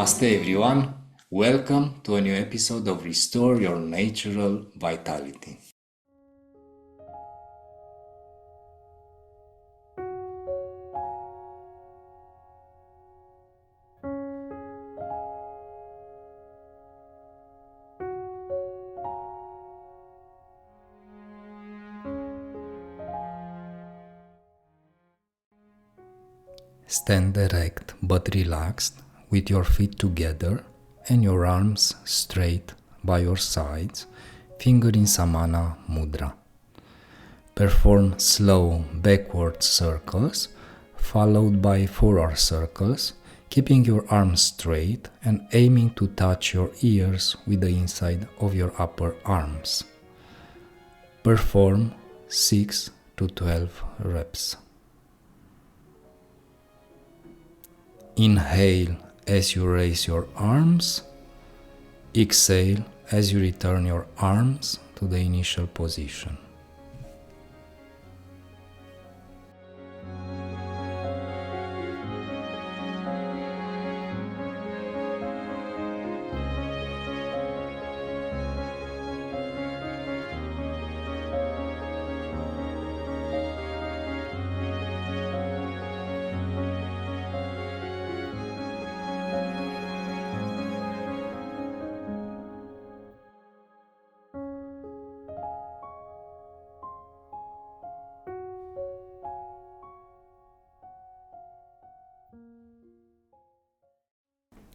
Namaste everyone, welcome to a new episode of Restore Your Natural Vitality. Stand erect but relaxed with your feet together and your arms straight by your sides, finger in Samana Mudra. Perform slow backward circles followed by forward circles, keeping your arms straight and aiming to touch your ears with the inside of your upper arms. Perform 6 to 12 reps. Inhale as you raise your arms. Exhale as you return your arms to the initial position.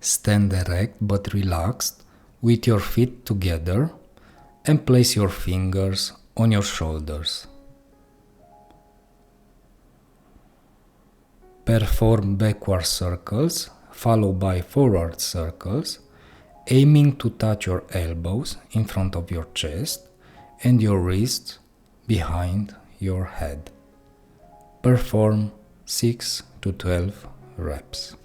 Stand erect but relaxed with your feet together and place your fingers on your shoulders. Perform backward circles followed by forward circles, aiming to touch your elbows in front of your chest and your wrists behind your head. Perform 6 to 12 reps.